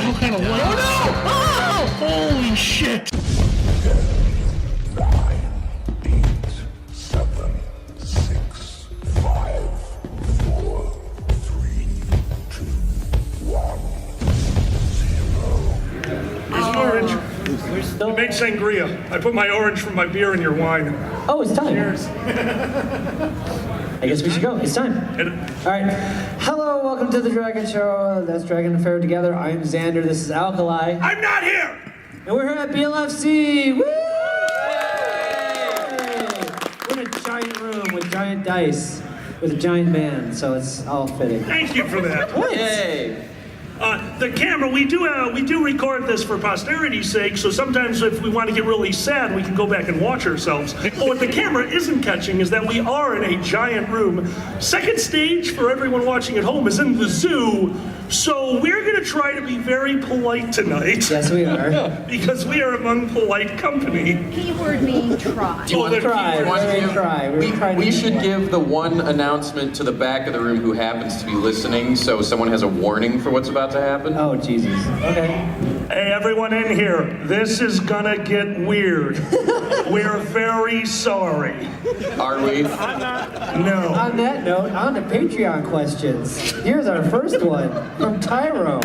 All kind of light. Oh no! Oh! Holy shit! 9, 8, 7, 6, 5, 4, 3, 2, 1, 0. Here's an orange. We're still... I made sangria. I put my orange from my beer in your wine. Oh, it's time. Cheers. I guess we should go. It's time. All right. Hello, welcome to the Dragget Show. That's Dragon Affair Together. I'm Xander. This is Alkali. I'm not here! And we're here at BLFC. Woo! We're in a giant room with giant dice, with a giant band, so it's all fitting. Thank you for that. Yay! The camera, we do record this for posterity's sake, so sometimes if we want to get really sad, we can go back and watch ourselves. But what the camera isn't catching is that we are in a giant room. Second stage, for everyone watching at home, is in the zoo, so we're going to try to be very polite tonight. Yes, we are. Because we are among polite company. Keyword being try. Do you want to Try. We should give the one announcement to the back of the room who happens to be listening, so someone has a warning for what's about to happen. Oh, Jesus. Okay. Hey, everyone in here, this is gonna get weird. We're very sorry. Are we? No. On that note, on to Patreon questions. Here's our first one from Tyro.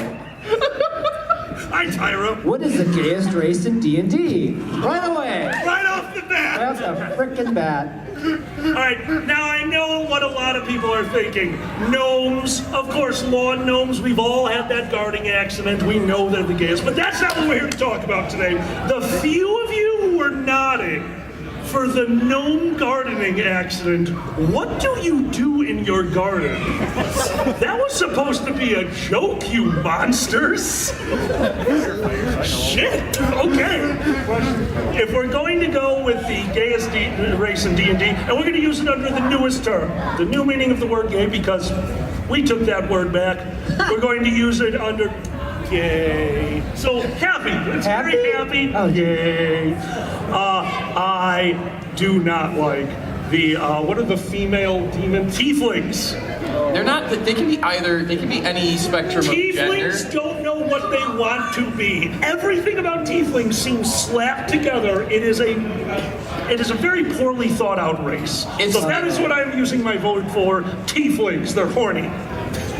Hi, Tyra. What is the gayest race in D&D? Right away. Right off the bat. That's a frickin' bat. All right, now I know what a lot of people are thinking. Gnomes, of course, lawn gnomes. We've all had that gardening accident. We know they're the gayest, but that's not what we're here to talk about today. The few of you who were nodding for the gnome gardening accident, what do you do in your garden? That was supposed to be a joke, you monsters. Shit, okay. If we're going to go with the gayest race in D&D, and we're going to use it under the newest term, the new meaning of the word gay, because we took that word back, we're going to use it under gay. So happy, it's Happy? very happy, Oh, gay. I do not like the, what are the female demon? Tieflings. They're not. They can be either. They can be any spectrum of gender. Tieflings don't know what they want to be. Everything about tieflings seems slapped together. It is a very poorly thought out race. So that is what I'm using my vote for. Tieflings, they're horny.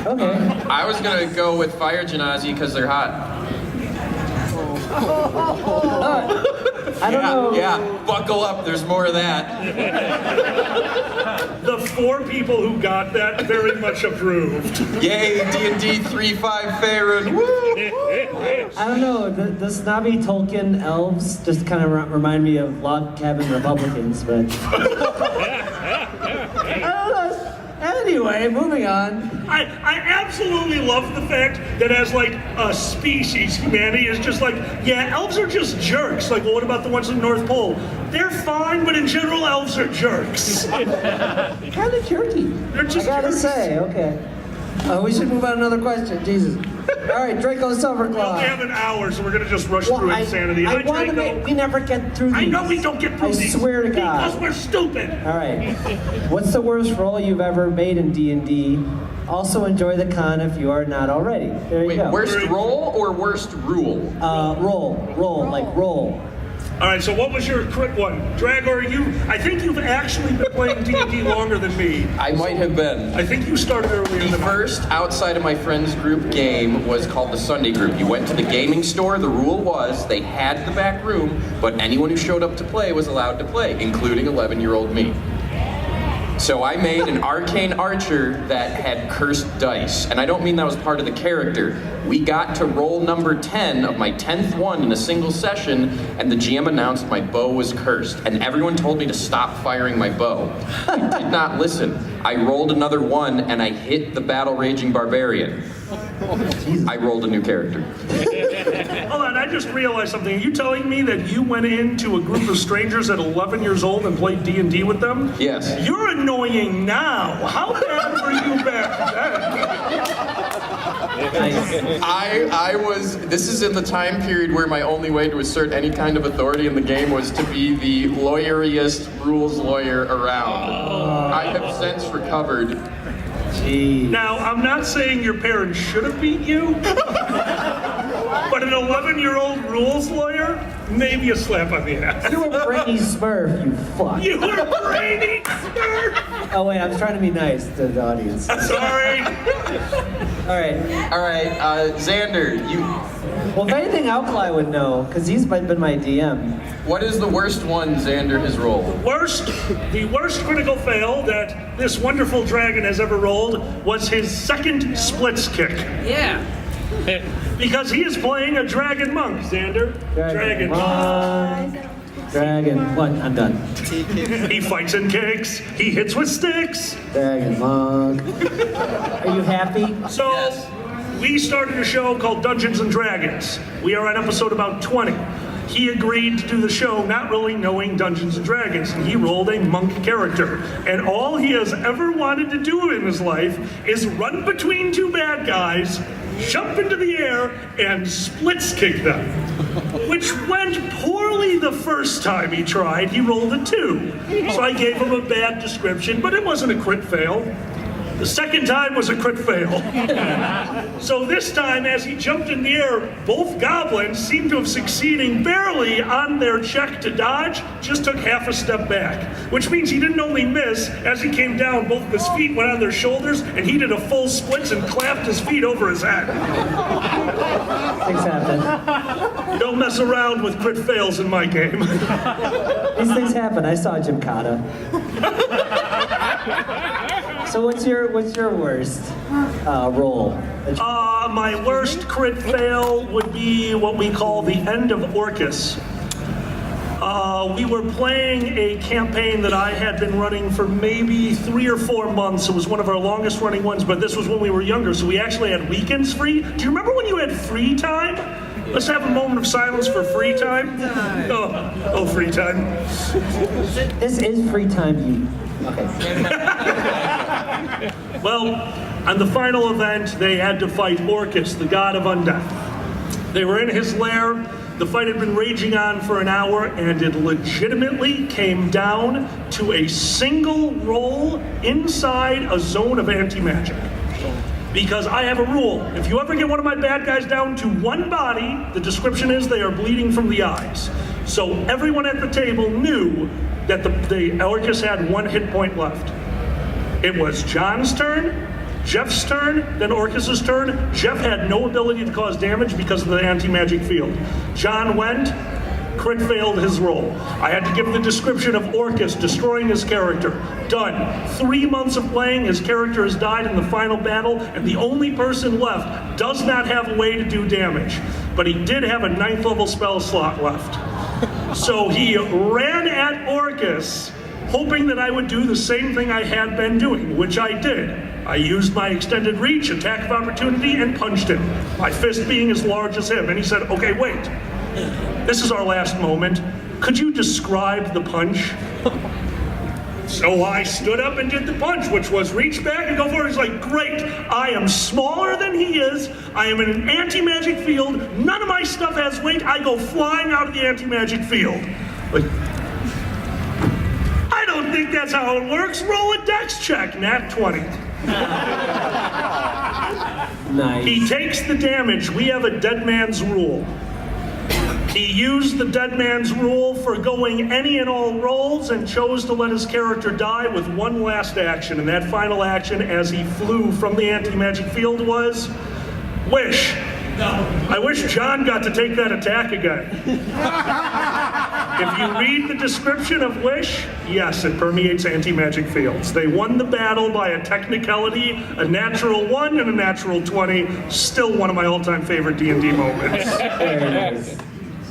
Okay. I was gonna go with fire genasi because they're hot. I don't know. Yeah, buckle up. There's more of that. The 4 people who got that very much approved. Yay, D&D 3.5 Faerun. Woo! I don't know. The snobby Tolkien elves just kind of remind me of log cabin Republicans, but I don't know. Anyway, moving on. I absolutely love the fact that as like a species, humanity is just like, yeah, elves are just jerks. Like, well, what about the ones in the North Pole? They're fine, but in general, elves are jerks. Kind of jerky. They're just I gotta jerks. say, okay. We should move on to another question. Jesus. All right, Draco We Silverclaw. only have an hour, so we're gonna just rush through insanity. I Hi, want to Draco. make. We never get through these. I know we don't get through I these. swear to God. Because we're stupid. All right. What's the worst roll you've ever made in D&D? Also enjoy the con if you are not already. There you Wait, go. worst roll or worst rule? Roll, like roll. All right, so what was your quick one? Dragor, I think you've actually been playing D&D longer than me. I might have been. I think you started earlier The than I. first outside of my friend's group game was called the Sunday Group. You went to the gaming store. The rule was they had the back room, but anyone who showed up to play was allowed to play, including 11-year-old me. So I made an arcane archer that had cursed dice. And I don't mean that was part of the character. We got to roll number 10 of my 10th one in a single session, and the GM announced my bow was cursed. And everyone told me to stop firing my bow. I did not listen. I rolled another one, and I hit the battle-raging barbarian. I rolled a new character. Hold on, I just realized something. Are you telling me that you went into a group of strangers at 11 years old and played D&D with them? Yes. You're annoying now. How bad were you back then? I was, this is in the time period where my only way to assert any kind of authority in the game was to be the lawyeriest rules lawyer around. I have since recovered. Jeez. Now, I'm not saying your parents should have beat you. But an 11-year-old rules lawyer? Maybe a slap on the ass. You were Brainy Smurf, you fuck. You were Brady Smurf! Oh wait, I was trying to be nice to the audience. Sorry. All right. Xander, Well, if anything, Alkali would know, because he's been my DM. what is the worst one Xander has rolled? The worst critical fail that this wonderful dragon has ever rolled was his second splits kick. Yeah. Because he is playing a dragon monk, Xander. Dragon. Dragon. What? I'm done. He fights and kicks. He hits with sticks. Dragon Monk. Are you happy? So, we started a show called Dungeons and Dragons. We are on episode about 20. He agreed to do the show not really knowing Dungeons and Dragons, and he rolled a monk character. And all he has ever wanted to do in his life is run between two bad guys, jump into the air, and splits kick them. Which went poorly the first time he tried. He rolled a 2. So I gave him a bad description, but it wasn't a crit fail. The second time was a crit fail. So this time, as he jumped in the air, both goblins seemed to have succeeding barely on their check to dodge, just took half a step back. Which means he didn't only miss, as he came down, both of his feet went on their shoulders, and he did a full splits and clapped his feet over his head. Things happen. You don't mess around with crit fails in my game. These things happen. I saw Gymkhana. So what's your worst roll? My worst crit fail would be what we call the end of Orcus. We were playing a campaign that I had been running for maybe 3 or 4 months. It was one of our longest running ones, but this was when we were younger, so we actually had weekends free. Do you remember when you had free time? Let's have a moment of silence for free time. Oh, free time. This is free time, you. Okay. Well, on the final event, they had to fight Orcus, the god of undeath. They were in his lair. The fight had been raging on for an hour, and it legitimately came down to a single roll inside a zone of anti-magic. Because I have a rule. If you ever get one of my bad guys down to one body, the description is they are bleeding from the eyes. So everyone at the table knew that the Orcus had 1 hit point left. It was John's turn, Jeff's turn, then Orcus's turn. Jeff had no ability to cause damage because of the anti-magic field. John went, crit failed his roll. I had to give the description of Orcus destroying his character. Done. 3 months of playing, his character has died in the final battle, and the only person left does not have a way to do damage. But he did have a 9th level spell slot left. So he ran at Orcus, hoping that I would do the same thing I had been doing, which I did. I used my extended reach, attack of opportunity, and punched him. My fist being as large as him. And he said, okay, wait. This is our last moment. Could you describe the punch? So I stood up and did the punch, which was reach back and go forward. He's like, great, I am smaller than he is. I am in an anti-magic field. None of my stuff has weight. I go flying out of the anti-magic field. Like, I don't think that's how it works. Roll a dex check, nat 20. Nice. He takes the damage. We have a dead man's rule. He used the dead man's rule for going any and all rolls and chose to let his character die with one last action. And that final action, as he flew from the anti-magic field, was wish. I wish John got to take that attack again. If you read the description of Wish, yes, it permeates anti-magic fields. They won the battle by a technicality, a natural 1 and a natural 20. Still one of my all-time favorite D&D moments. Very nice.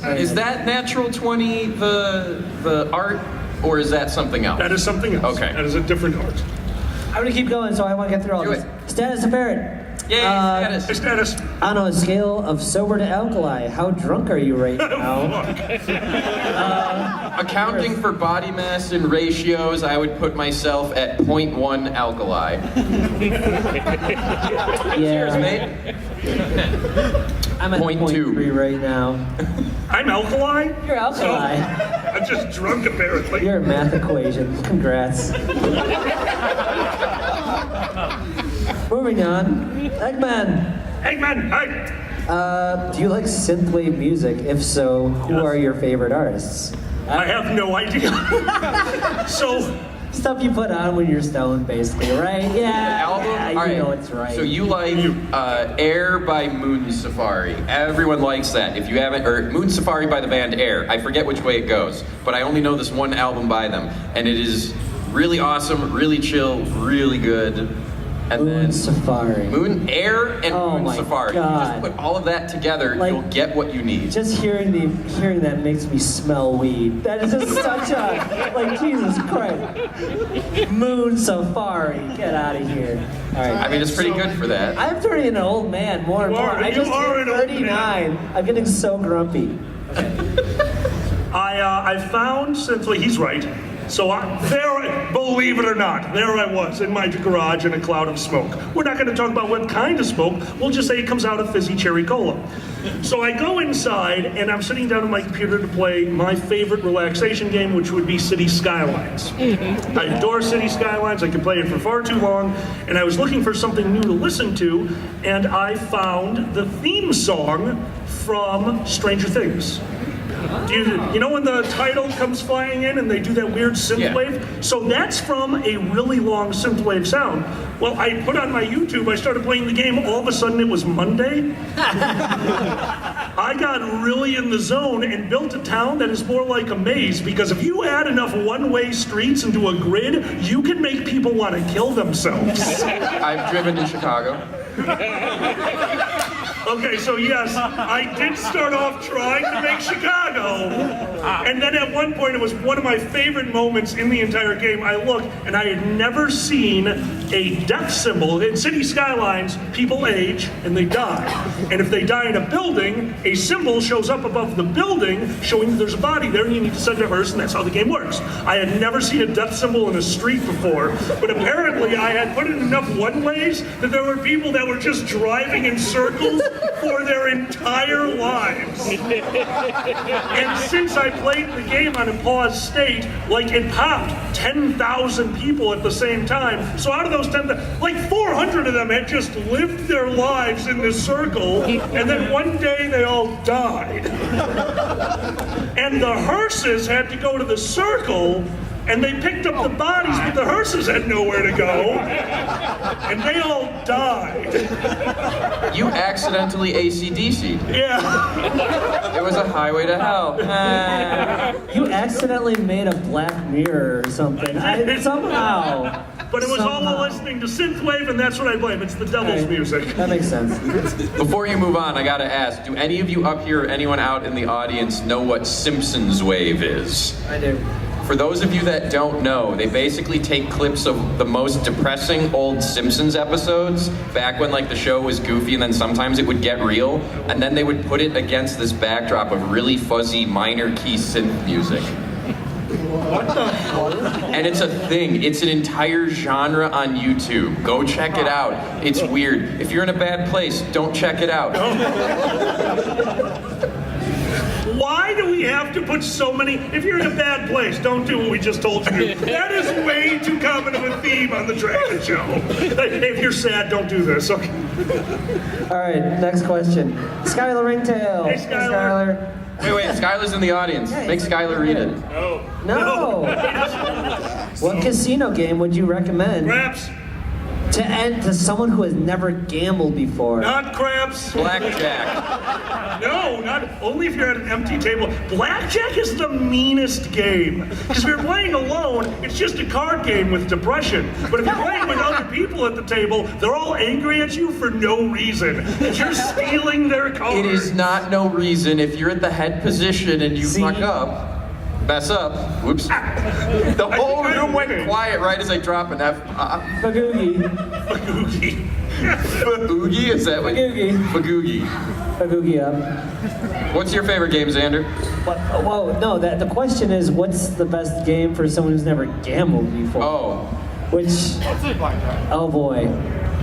Is that natural 20 the art, or is that something else? That is something else. Okay. That is a different art. I'm gonna keep going, so I want to get through all Do this. it. Status of Barrett. Yay, status. Hey, status. On a scale of sober to alkali, how drunk are you right now? Accounting for body mass and ratios, I would put myself at 0.1 alkali. Cheers, Yeah, mate. I'm at 0.2. 0.3 right now. I'm alkali. You're alkali. I'm just drunk, apparently. You're a math equation. Congrats. Moving on. Eggman. Eggman, hi. Do you like synthwave music? If so, who Yes. are your favorite artists? I have no idea. So, Stuff you put on when you're stoned, basically, right? Yeah, Album? yeah, you All right. know it's right. So you like Air by Moon Safari. Everyone likes that. If you haven't, or Moon Safari by the band Air. I forget which way it goes, but I only know this one album by them. And it is really awesome, really chill, really good. And Moon then Safari. Moon Air and Oh Moon my Safari. You God. just put all of that together, Like- you'll get what you need. Just hearing that makes me smell weed. That is just such a, like, Jesus Christ. Moon Safari, get out of here. All right. I mean, it's pretty good for that. I'm turning an old man more and You more. are- I you just are hit an old 39. I'm getting so grumpy. I found synthwave. He's right. So believe it or not, there I was in my garage in a cloud of smoke. We're not going to talk about what kind of smoke. We'll just say it comes out of fizzy cherry cola. So I go inside and I'm sitting down on my computer to play my favorite relaxation game, which would be City Skylines. I adore City Skylines. I could play it for far too long. And I was looking for something new to listen to, and I found the theme song from Stranger Things. You know when the title comes flying in and they do that weird synthwave? So that's from a really long synthwave sound. Well, I put on my YouTube, I started playing the game, all of a sudden it was Monday. I got really in the zone and built a town that is more like a maze, because if you add enough one-way streets into a grid, you can make people want to kill themselves. I've driven to Chicago. Okay, so yes, I did start off trying to make Chicago. And then at one point, it was one of my favorite moments in the entire game. I looked, and I had never seen a death symbol. In City Skylines, people age and they die. And if they die in a building, a symbol shows up above the building showing that there's a body there and you need to send a hearse, and that's how the game works. I had never seen a death symbol in a street before, but apparently I had put in enough one-ways that there were people that were just driving in circles for their entire lives. And since I played the game on a paused state, like it popped 10,000 people at the same time. So out of those 10,000, like 400 of them had just lived their lives in this circle, and then one day they all died. And the hearses had to go to the circle, and they picked up the bodies, but the hearses had nowhere to go, and they all died. You accidentally AC/DC'd. Yeah. It was a highway to hell. You accidentally made a Black Mirror or something. Somehow. But it was all Somehow. listening to synthwave, and that's what I blame. It's the devil's Right. music. That makes sense. Before you move on, I gotta ask, do any of you up here or anyone out in the audience know what Simpsons Wave is? I do. For those of you that don't know, they basically take clips of the most depressing old Simpsons episodes, back when like the show was goofy and then sometimes it would get real, and then they would put it against this backdrop of really fuzzy minor key synth music. What the hell? And it's a thing. It's an entire genre on YouTube. Go check it out. It's weird. If you're in a bad place, don't check it out. Why do we have to put so many? If you're in a bad place, don't do what we just told you to do. That is way too common of a theme on the Dragget Show. If you're sad, don't do this. Okay. All right, next question. Skylar Ringtail. Hey, Skylar. Wait, Skylar's in the audience. Make Skylar read it. No. What casino game would you recommend Craps. to someone who has never gambled before? Not craps. Blackjack. No, not only if you're at an empty table. Blackjack is the meanest game. Because if you're playing alone, it's just a card game with depression. But if you're playing with other people at the table, they're all angry at you for no reason. You're stealing their cards. It is not no reason if you're at the head position and you See? fuck up, mess up, whoops. The whole room went quiet right as I drop an F. Bagoogie. Oogie. Oogie? Is that what? Bagoogie. Bagoogie. Bagoogie up. What's your favorite game, Xander? What, whoa, no, the question is, what's the best game for someone who's never gambled before? Oh, Which, oh boy.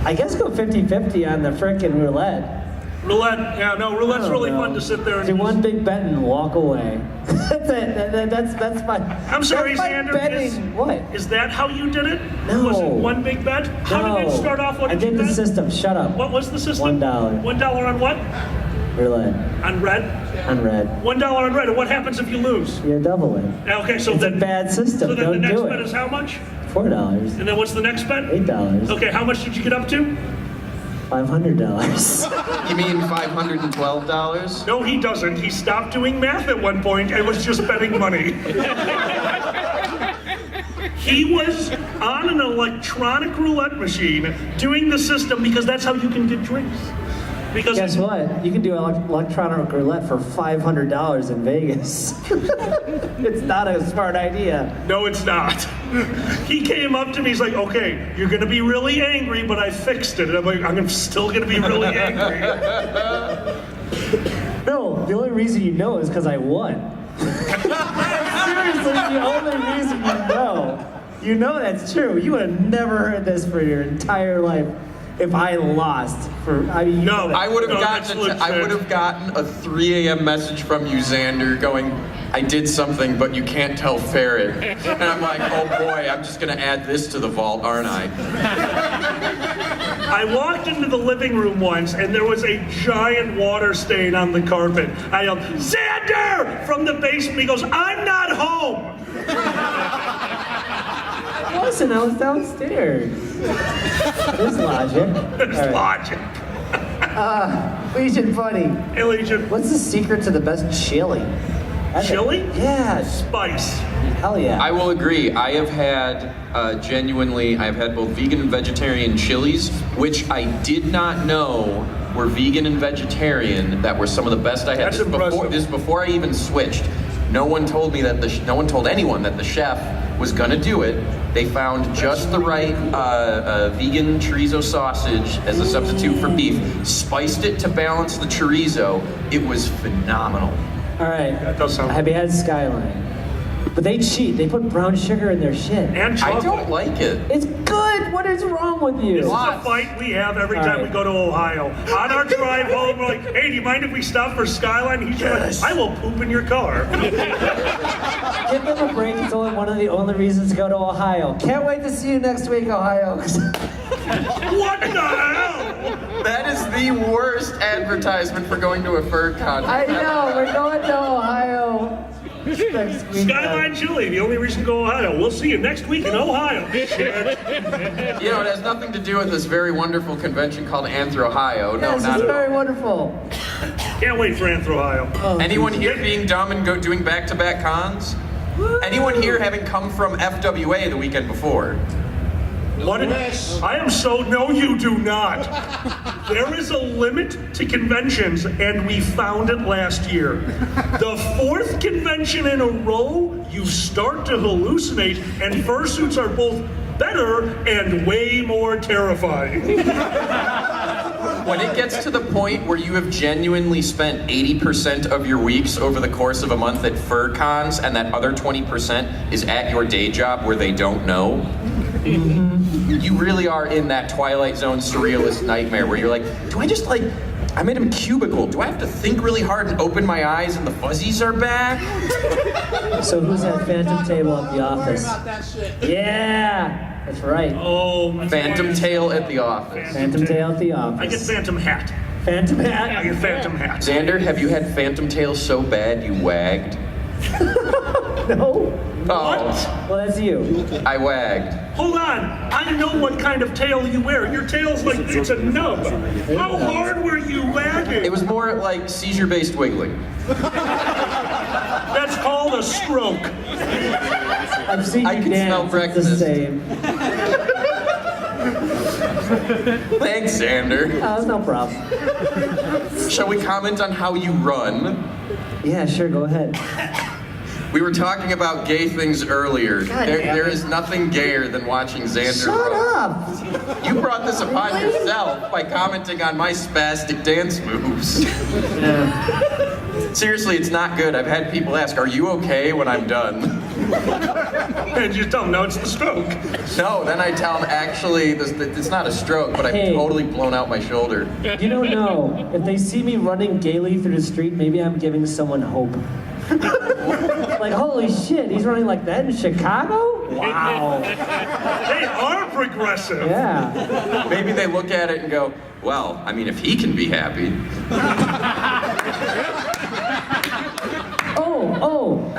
I guess go 50-50 on the frickin' roulette. Roulette. Yeah, no, roulette's I don't really know. fun to sit there and Do one big bet and walk away. That's it. That's my. I'm sorry, that's my Xander. betting. What? Is that how you did it? No. Was it one big bet? How did it start off? What I did you did the bet? system. Shut up. What was the system? $1. $1 on what? Roulette. On red? On red. $1 on red. And what happens if you lose? You double it. Okay, so It's then a bad system. So then Don't the next do bet it. is how much? $4. And then what's the next bet? $8. Okay, how much did you get up to? $500. You mean $512? No, he doesn't. He stopped doing math at one point and was just betting money. He was on an electronic roulette machine doing the system because that's how you can get drinks. Because Guess what? You can do electronic roulette for $500 in Vegas. It's not a smart idea. No, it's not. He came up to me, he's like, okay, you're gonna be really angry, but I fixed it. And I'm like, I'm still gonna be really angry. No, the only reason you know is because I won. Seriously, the only reason you know. You know that's true. You would have never heard this for your entire life if I lost. No, I would have that's gotten a 3 a.m. message from you, Xander, going, I did something, but you can't tell Ferret. And I'm like, oh boy, I'm just gonna add this to the vault, aren't I? I walked into the living room once and there was a giant water stain on the carpet. I yelled, Xander! From the basement. He goes, I'm not home! Listen, I was downstairs. There's logic. There's All right. logic. Legion buddy, Hey, Legion. what's the secret to the best chili? Chili? Yes. Spice. Hell yeah. I will agree. I have had I've had both vegan and vegetarian chilies, which I did not know were vegan and vegetarian. That were some of the best I had. That's impressive. This before I even switched. No one told me that no one told anyone that the chef was gonna do it. They found just the right vegan chorizo sausage as a substitute for beef, spiced it to balance the chorizo. It was phenomenal. All right. That does sound Have you had Skyline? But they cheat. They put brown sugar in their shit. And I chocolate. don't like it. It's good. What is wrong with you? This is a fight we have every time we go to Ohio. On our drive home, we're like, hey, do you mind if we stop for Skyline? He's like, I will poop in your car. Give them a break. It's only one of the only reasons to go to Ohio. Can't wait to see you next week, Ohio. What the hell? That is the worst advertisement for going to a fur con. I know. We're going to Ohio next week. Skyline Chili, the only reason to go to Ohio. We'll see you next week in Ohio. Shit. You know, it has nothing to do with this very wonderful convention called Anthro Ohio. No, Yes, not it's at very all. wonderful. Can't wait for Anthro Ohio. Anyone here being dumb and doing back-to-back cons? Anyone here having come from FWA the weekend before? What? I am so, no you do not. There is a limit to conventions and we found it last year. The 4th convention in a row, you start to hallucinate and fursuits are both better and way more terrifying. When it gets to the point where you have genuinely spent 80% of your weeks over the course of a month at fur cons and that other 20% is at your day job where they don't know, you really are in that Twilight Zone surrealist nightmare where you're like, I'm in a cubicle. Do I have to think really hard and open my eyes and the fuzzies are back? So who's at Phantom Table at the office? About that shit. Yeah, that's right. Oh, my Phantom Tail at the office. Phantom Tail at the office. I get Phantom Hat. Phantom I Hat. get Phantom Hat. Xander, have you had Phantom Tail so bad you wagged? No. Oh, Well, that's you. I wagged. Hold on, I know what kind of tail you wear. Your tail's like, it's a nub. How hard were you wagging? It was more like seizure-based wiggling. That's called a stroke. I've seen I you can smell dance. It's the breakfast. same. Thanks, Xander. Oh, that's no problem. Shall we comment on how you run? Yeah, sure. Go ahead. We were talking about gay things earlier. God damn There it. is nothing gayer than watching Xander Shut run. up. You brought this upon yourself by commenting on my spastic dance moves. Seriously, it's not good. I've had people ask, are you okay when I'm done? And you tell them, no, it's the stroke. No, then I tell them, actually, it's not a stroke, but I've Hey. totally blown out my shoulder. You don't know. If they see me running gaily through the street, maybe I'm giving someone hope. Like, holy shit, he's running like that in Chicago? Wow. They are progressive. Yeah. Maybe they look at it and go, well, I mean, if he can be happy.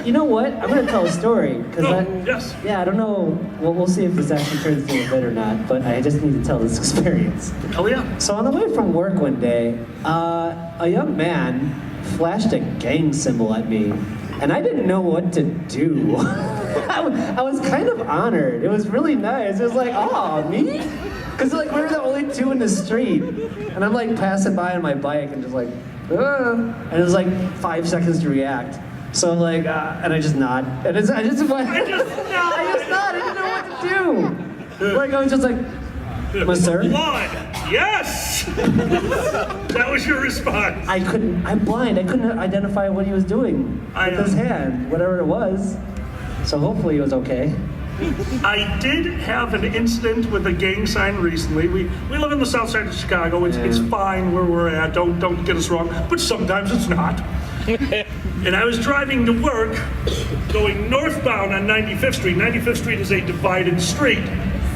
you know what? I'm gonna tell a story because Yes. yeah, I don't know. Well, we'll see if this actually turns into a bit or not. But I just need to tell this experience. Hell yeah. So on the way from work one day, a young man flashed a gang symbol at me, and I didn't know what to do. I was kind of honored. It was really nice. It was like, oh, me? Because like we were the only two in the street, and I'm like passing by on my bike and just like, and it was like 5 seconds to react. So like, and I just nod, and I just nod. I didn't know what to do. Like I was just like, sir? Blood. Yes. That was your response. I'm blind. I couldn't identify what he was doing with his hand, whatever it was. So hopefully he was okay. I did have an incident with a gang sign recently. We live in the south side of Chicago. It's fine where we're at. Don't get us wrong. But sometimes it's not. And I was driving to work, going northbound on 95th Street. 95th Street is a divided street.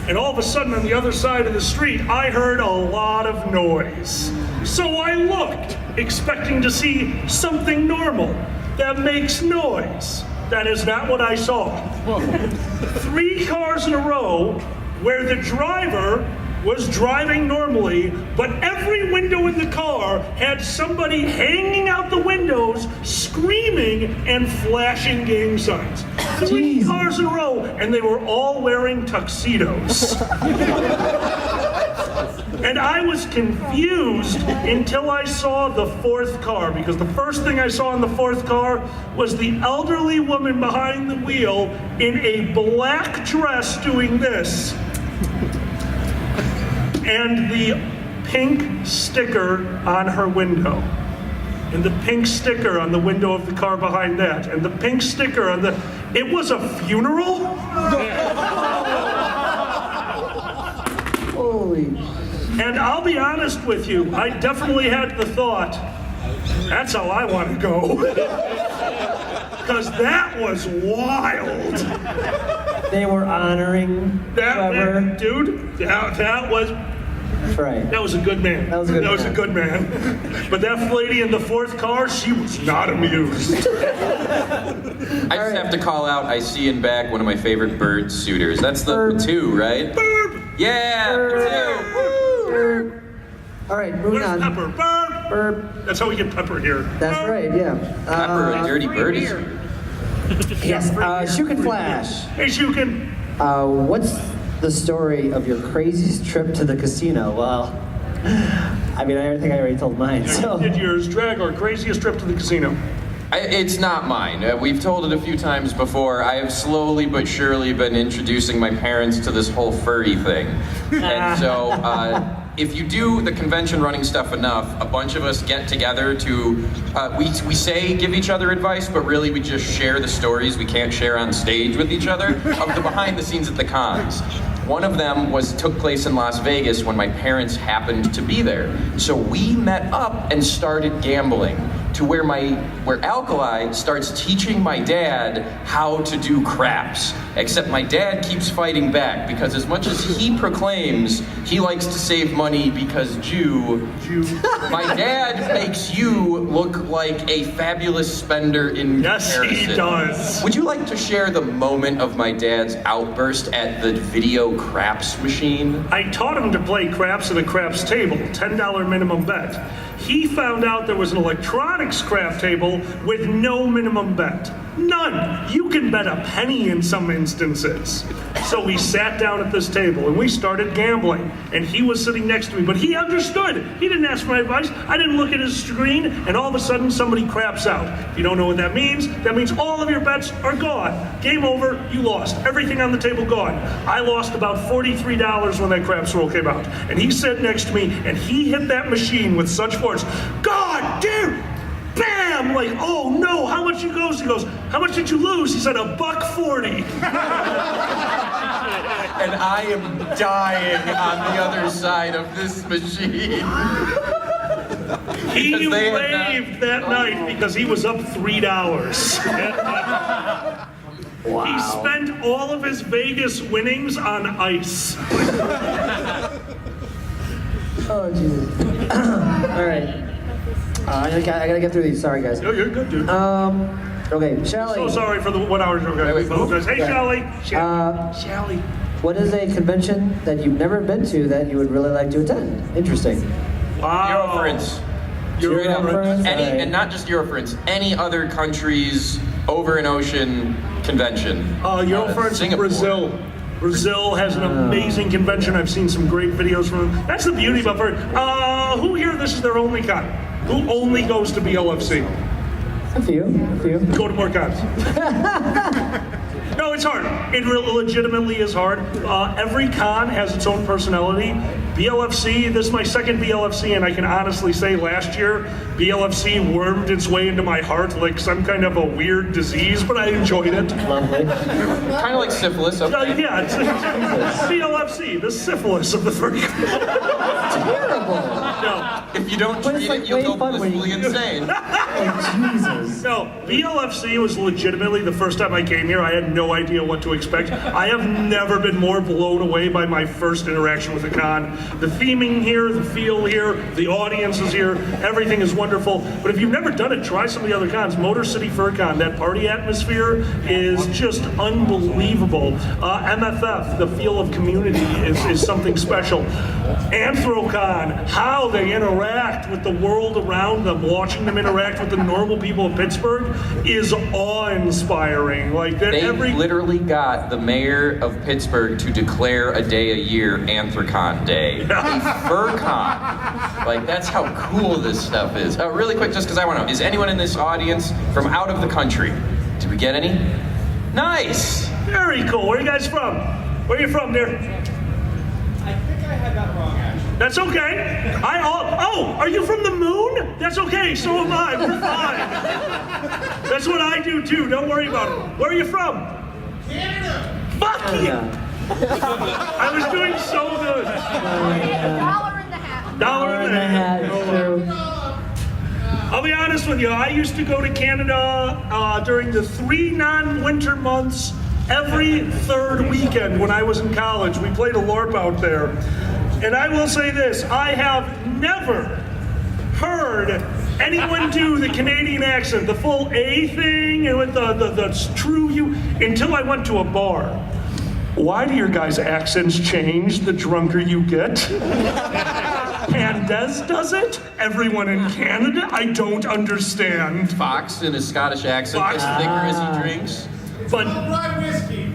And all of a sudden on the other side of the street, I heard a lot of noise. So I looked, expecting to see something normal that makes noise. That is not what I saw. 3 cars in a row where the driver was driving normally, but every window in the car had somebody hanging out the windows, screaming and flashing gang signs. 3 cars in a row, and they were all wearing tuxedos. And I was confused until I saw the 4th car, because the first thing I saw in the 4th car was the elderly woman behind the wheel in a black dress doing this. And the pink sticker on her window. And the pink sticker on the window of the car behind that. And the pink sticker on the... It was a funeral? Holy. And I'll be honest with you, I definitely had the thought, that's how I want to go. Because that was wild. They were honoring whoever. Dude, that was... Right. That was a good man. That was a good man. But that lady in the 4th car, she was not amused. I just have to call out, I see in back one of my favorite bird suitors. That's the 2, right? Burp! Yeah, 2. All right, moving Where's on. Pepper? Burp! Burp. That's how we get Pepper here. That's right, yeah. Pepper, a dirty bird is... Yes, Shukin Flash. Hey, Shukin. What's the story of your craziest trip to the casino? Well, I mean, I think I already told mine, so... Did yours drag our craziest trip to the casino? It's not mine. We've told it a few times before. I have slowly but surely been introducing my parents to this whole furry thing. And so, if you do the convention running stuff enough, a bunch of us get together to, we say give each other advice, but really we just share the stories we can't share on stage with each other of the behind the scenes at the cons. One of them took place in Las Vegas when my parents happened to be there. So we met up and started gambling to where Alkali starts teaching my dad how to do craps. Except my dad keeps fighting back because as much as he proclaims he likes to save money because Jew, my dad makes you look like a fabulous spender in comparison. Yes, he does. Would you like to share the moment of my dad's outburst at the video craps machine? I taught him to play craps at a craps table, $10 minimum bet. He found out there was an electronics craft table with no minimum bet. None. You can bet a penny in some instances. So we sat down at this table and we started gambling. And he was sitting next to me, but he understood. He didn't ask for my advice. I didn't look at his screen, and all of a sudden somebody craps out. If you don't know what that means all of your bets are gone. Game over, you lost. Everything on the table gone. I lost about $43 when that craps roll came out. And he sat next to me and he hit that machine with such force. God damn! Bam! Like, oh no, how much you goes? He goes, how much did you lose? He said, $1.40. And I am dying on the other side of this machine. He waved that night because he was up $3. Wow. He spent all of his Vegas winnings on ice. Oh, Jesus. All right. I gotta get through these. Sorry, guys. No, you're good, dude. Okay, Shelly. So sorry for the 1 hour joke. I wait, apologize. Hey, Yeah. Shelly. What is a convention that you've never been to that you would really like to attend? Interesting. Wow. Eurofriends. Eurofriends? Any, Alright. and not just Eurofriends, any other country's over an ocean convention. Eurofriends in Singapore. Brazil. Brazil has an amazing convention. I've seen some great videos from them. That's the beauty about it. Who here, this is their only con? Who only goes to BLFC? A few. Go to more cons. No, it's hard. It legitimately is hard. Every con has its own personality. BLFC, this is my second BLFC, and I can honestly say last year, BLFC wormed its way into my heart like some kind of a weird disease, but I enjoyed it. Lovely. Kind of like syphilis. Okay. Yeah, it's BLFC, the syphilis of the furry. Terrible. No, If you don't But it's treat like it, you'll way go fun when you- blissfully insane. Like, Jesus. no, BLFC was legitimately the first time I came here. I had no idea what to expect. I have never been more blown away by my first interaction with a con. The theming here, the feel here, the audience is here, everything is wonderful. But if you've never done it, try some of the other cons. Motor City Fur Con, that party atmosphere is just unbelievable. MFF, the feel of community is something special. Anthrocon, how they interact with the world around them, watching them interact with the normal people of Pittsburgh is awe-inspiring. Like that, They every literally got the mayor of Pittsburgh to declare a day a year Anthrocon Day. FurCon. Like, that's how cool this stuff is. Really quick, just because I want to know, is anyone in this audience from out of the country? Did we get any? Nice! very cool. Where are you guys from? Where are you from, dear? I think I had that wrong, actually. That's okay. Oh, are you from the moon? That's okay, so am I. We're fine. That's what I do too. Don't worry about it. Where are you from? Canada! Fuck you! I was doing so good. Dollar in the hat. Dollar in the hat. True. I'll be honest with you. I used to go to Canada during the 3 non-winter months. Every third weekend when I was in college, we played a LARP out there. And I will say this, I have never heard anyone do the Canadian accent, the full A thing, and with the true you, until I went to a bar. Why do your guys' accents change the drunker you get? Pandez does it? Everyone in Canada? I don't understand. Fox in his Scottish accent Fox. gets thicker as he drinks. But Rye whiskey!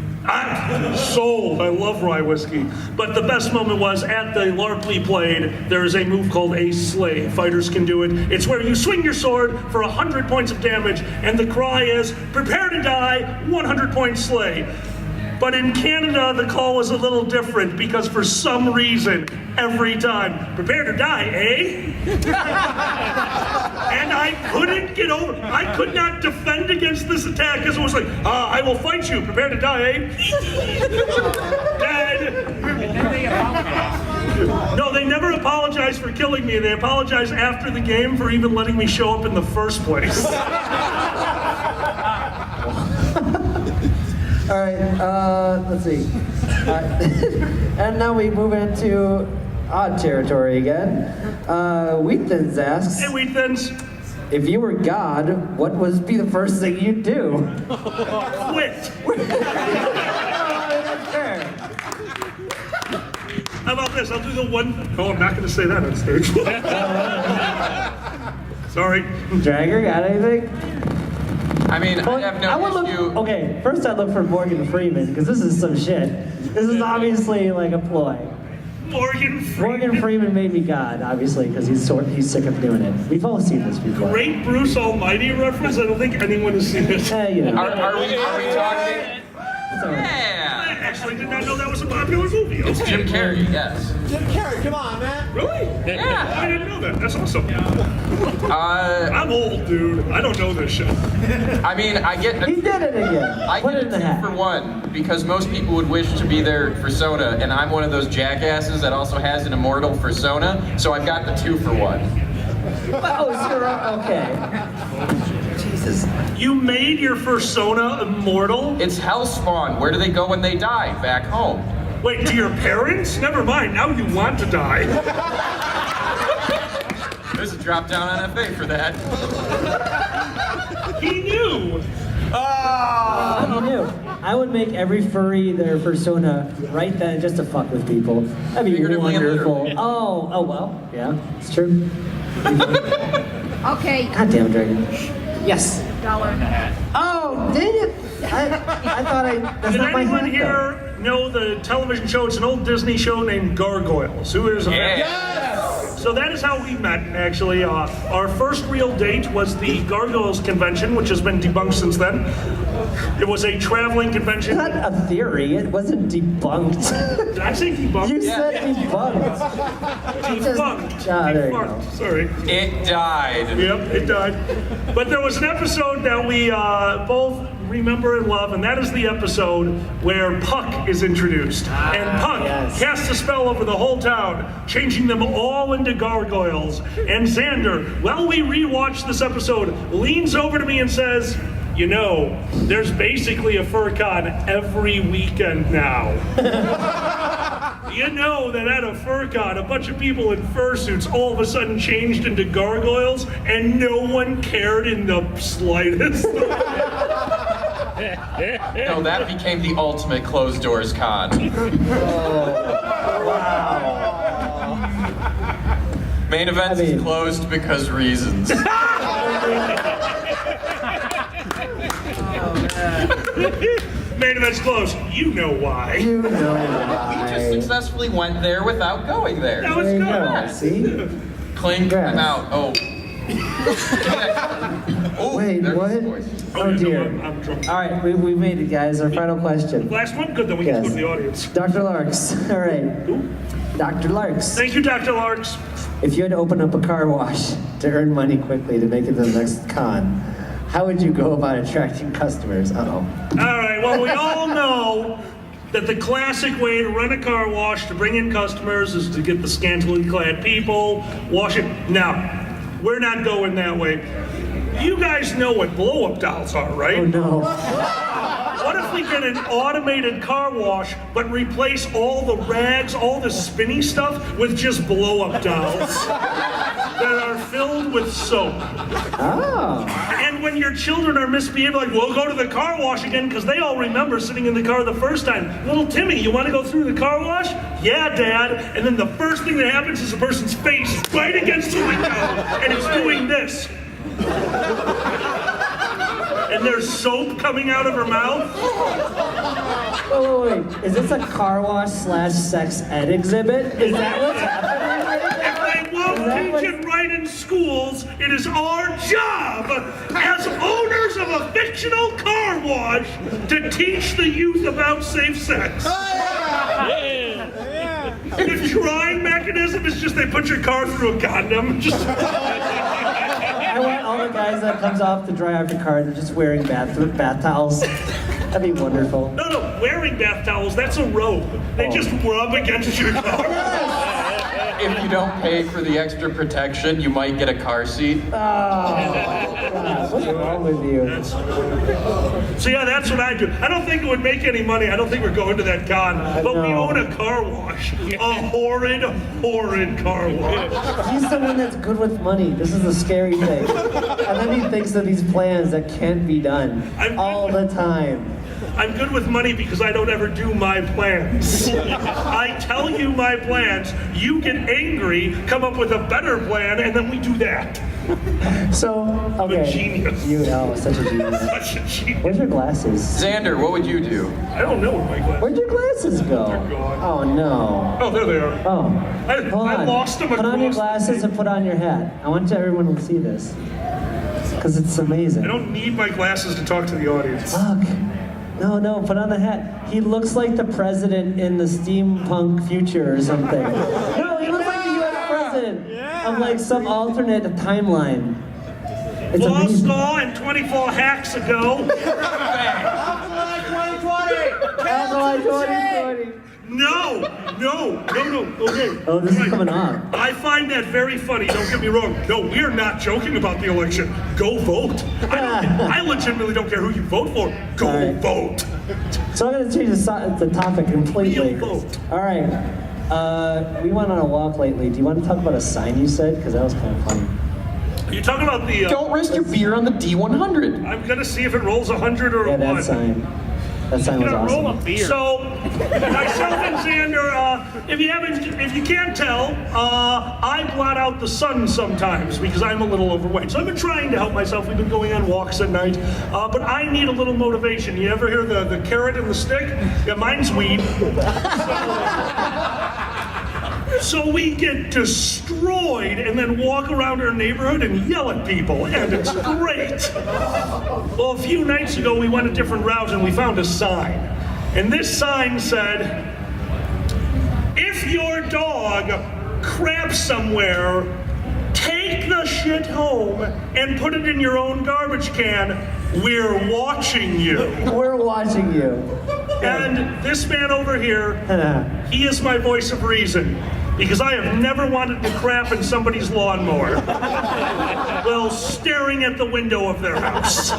sold. I love rye whiskey. But the best moment was at the LARP we played, there is a move called Ace Slay. Fighters can do it. It's where you swing your sword for 100 points of damage, and the cry is, prepare to die, 100 points slay. But in Canada, the call was a little different because for some reason, every time, prepare to die, eh? And I couldn't get over, I could not defend against this attack because it was like, I will fight you, prepare to die, eh? Dead. No, they never apologized for killing me. They apologized after the game for even letting me show up in the first place. All right, let's see. And now we move into odd territory again. Wheatthins asks, Hey, Wheat Thins, if you were God, what would be the first thing you'd do? quit. That's fair. How about this? I'll do the one. No, I'm not going to say that on stage. Sorry. Dragger, got anything? I mean, I have I would no look, issue. okay, first I'd look for Morgan Freeman, because this is some shit. This is obviously like a ploy. Morgan Freeman. Morgan Freeman made me God, obviously, because he's sick of doing it. We've all seen this before. Great Bruce Almighty reference. I don't think anyone has seen it. You know. Are we talking? It's all right. Yeah. I actually did not know that was a popular movie. It's Okay. Jim Carrey, yes. Jim Carrey, come on, man! Really? Yeah. I didn't know that. That's awesome. Uh, I'm old, dude. I don't know this shit. I mean, I get. He did it again. I Put get it in a the 2 for hat. 1 because most people would wish to be their persona, and I'm one of those jackasses that also has an immortal persona, so I've got the 2 for 1. Oh, sure, okay. Jesus. You made your persona immortal? It's Hellspawn. Where do they go when they die? Back home. Wait, to your parents? Never mind. Now you want to die. There's a drop down on FA for that. He knew. What do you do? I would make every furry their persona right then just to fuck with people. That'd be Figuratively and wonderful. literally. Oh well, yeah, it's true. Okay, God damn Dragon. Yes. dollar and a half. Oh, dang it! I thought that's Did not my anyone hat, though. here know the television show? It's an old Disney show named Gargoyles. Who is a fan? So that is how we met, actually. Our first real date was the Gargoyles convention, which has been debunked since then. It was a traveling convention. It's not a theory. It wasn't debunked. Did I say debunked? You said debunked. Debunked. There you go. Debunked. Sorry. It died. Yep, it died. But there was an episode that we both remember and love, and that is the episode where Puck is introduced. And Puck yes. casts a spell over the whole town, changing them all into gargoyles. And Xander, while we rewatch this episode, leans over to me and says, "You know, there's basically a FurCon every weekend now." You know that at a FurCon, a bunch of people in fursuits all of a sudden changed into gargoyles, and no one cared in the slightest. No, that became the ultimate closed doors con. Main events is closed because reasons. Main event's closed. You know why. You know He why. just successfully went there without going there. That was There you good. go. See? Clink Congrats. him out. Oh. Oh, Wait, there's what? his voice. Oh dear. I'm drunk. All right, we made it, guys. Our final question. Last one? Good, then we can Yes. go to the audience. Dr. Larks. All right. Dr. Larks. Thank you, Dr. Larks. If you had to open up a car wash to earn money quickly to make it to the next con, how would you go about attracting customers? Uh-oh. All right, well, we all know that the classic way to run a car wash to bring in customers is to get the scantily clad people, wash it. Now, we're not going that way. You guys know what blow-up dolls are, right? Oh no. What if we get an automated car wash, but replace all the rags, all the spinny stuff with just blow-up dolls that are filled with soap? Oh. And when your children are misbehaving, like, we'll go to the car wash again, because they all remember sitting in the car the first time. Little Timmy, you want to go through the car wash? Yeah, Dad. And then the first thing that happens is a person's face right against the window, and it's doing this. And there's soap coming out of her mouth. Wait. Is this a car wash / sex ed exhibit? Is that what's happening right now? If they won't teach it right in schools, it is our job as owners of a fictional car wash to teach the youth about safe sex. The drying mechanism is just they put your car through a condom. Just I want all the guys that comes off to dry off your car, they're just wearing bath towels. That'd be wonderful. no, wearing bath towels, that's a robe. They just rub against your car. If you don't pay for the extra protection, you might get a car seat. Oh, God, what's wrong with you? So yeah, that's what I do. I don't think it would make any money. I don't think we're going to that con. But we No. own a car wash. A horrid, horrid car wash. He's someone that's good with money. This is the scary thing. And then he thinks of these plans that can't be done all the time. I'm good with money because I don't ever do my plans. I tell you my plans, you get angry, come up with a better plan, and then we do that. So, okay. genius. You know, such a genius. Such a cheat. Where's your glasses? Xander, what would you do? I don't know what my glasses. Where'd your glasses go? gone. Oh no. Oh, there they are. Oh. Hold I on. lost them Put on your across the glasses and put on your hat. I want everyone to see this. Because it's amazing. I don't need my glasses to talk to the audience. Look. No, put on the hat. He looks like the president in the steampunk future or something. No, he looks like the US president of like some alternate timeline. It's Law amazing. School and 24 hacks ago. Alkali 2020. No. Okay. Oh, this is Right. coming up. I find that very funny. Don't get me wrong. No, we're not joking about the election. Go vote. I legitimately don't care who you vote for. Go All right. vote. So I'm going to change the topic completely. Real vote. All right. We went on a walk lately. Do you want to talk about a sign you said? Because that was kind of fun. Are you talking about the... Don't rest your beer on the D100. I'm going to see if it rolls 100 or Yeah, a 1. that sign. That sign was awesome. So, myself and Xander, if you can't tell, I blot out the sun sometimes because I'm a little overweight. So I've been trying to help myself. We've been going on walks at night, but I need a little motivation. You ever hear the carrot and the stick? Yeah, mine's weed. So we get destroyed and then walk around our neighborhood and yell at people, and it's great. Well, a few nights ago, we went a different route and we found a sign. And this sign said, if your dog craps somewhere, take the shit home and put it in your own garbage can. We're watching you. We're watching you. And this man over here, he is my voice of reason. Because I have never wanted to crap in somebody's lawnmower while staring at the window of their house.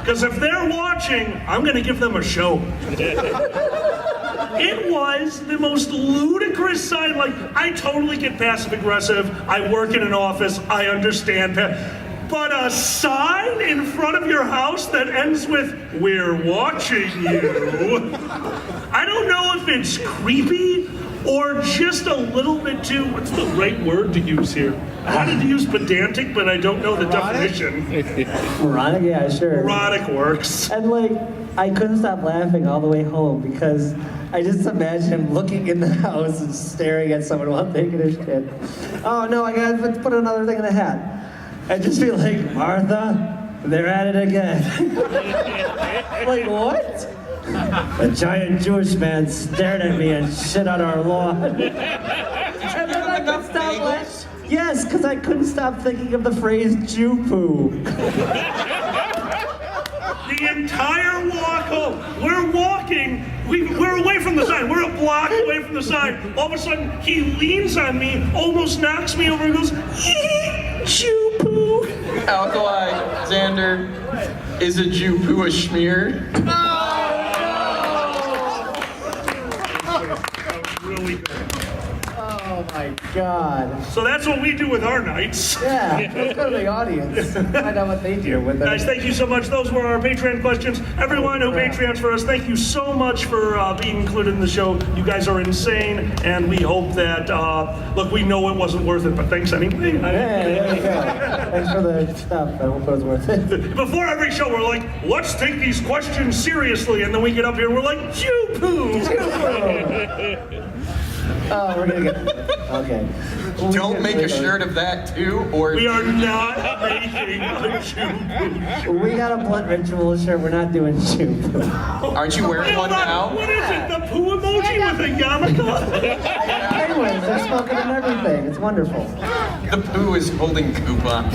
Because if they're watching, I'm going to give them a show. It was the most ludicrous sign. Like, I totally get passive aggressive. I work in an office. I understand. But a sign in front of your house that ends with, we're watching you. I don't know if it's creepy or just a little bit too, what's the right word to use here? I wanted to use pedantic, but I don't know the definition. Moronic? Yeah, sure. Moronic works. And like, I couldn't stop laughing all the way home because I just imagine him looking in the house and staring at someone while taking his shit. Oh no, I gotta put another thing in the hat. And just be like, Martha, they're at it again. Like, what? A giant Jewish man stared at me and shit on our lawn. And then I couldn't stop laughing. Yes, because I couldn't stop thinking of the phrase Jew poo. The entire walk home, we're walking, we're away from the sign, we're a block away from the sign. All of a sudden, he leans on me, almost knocks me over and goes, Jew poo. Alkali, Xander, is a Jew poo a schmear? Really good. Oh my God. So that's what we do with our nights. Yeah, let's go to the audience and find out what they do with it. Guys, thank you so much. Those were our Patreon questions. Everyone who Patreons for us, thank you so much for being included in the show. You guys are insane, and we hope that, look, we know it wasn't worth it, but thanks anyway. Yeah, there you go. Thanks for the stuff. I hope it was worth it. Before every show, we're like, let's take these questions seriously, and then we get up here and we're like, Jew poo! Oh, we're gonna get. Okay. Don't make a shirt of that too, or We are not making a Jew poo. We got a blunt ritual shirt. We're not doing Jew poo. aren't you wearing one now? What is it? The poo emoji with a yarmulke? Anyways, they're smoking and everything. It's wonderful. The poo is holding coupons.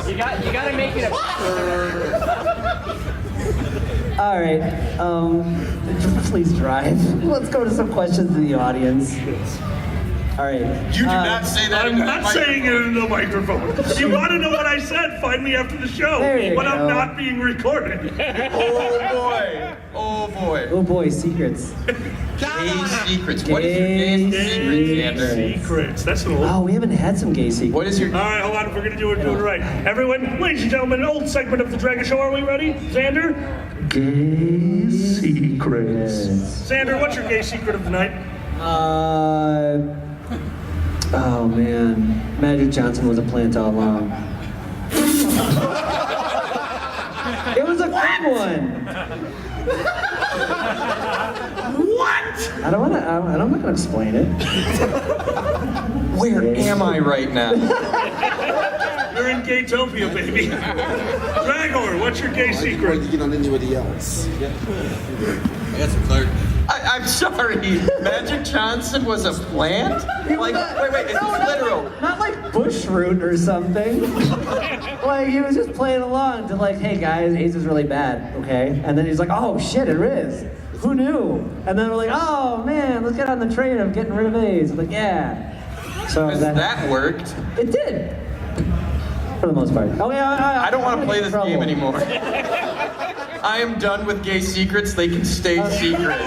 You gotta make it a All right. Please drive. Let's go to some questions in the audience. All right. You do not say that. I'm not saying it in the microphone. If you want to know what I said, find me after the show. There you but go. I'm not being recorded. Oh boy. Oh boy. Oh boy, secrets. Gay secrets. What is your gay secret, Xander? Secrets. That's an old. Oh, we haven't had some gay secrets. What is your? All right, hold on. If we're gonna do it right. Everyone, ladies and gentlemen, an old segment of the Dragget Show. Are we ready, Xander? Gay secrets. Xander, what's your gay secret of the night? Oh man, Magic Johnson was a plant all along. It was a good one. What? I'm not gonna explain it. Where am I right now? You're in Gaytopia, baby. Dragor, what's your gay secret? Get on anybody else. I'm sorry. Magic Johnson was a plant? Like, wait, is this literal? Not like bush root or something. Like he was just playing along to like, hey guys, AIDS is really bad, okay? And then he's like, oh shit, it is. Who knew? And then we're like, oh man, let's get on the train of getting rid of AIDS. I'm like, yeah. So That worked. It did. For the most part. Oh yeah, I don't want to play this trouble. game anymore. I am done with gay secrets. They can stay secret.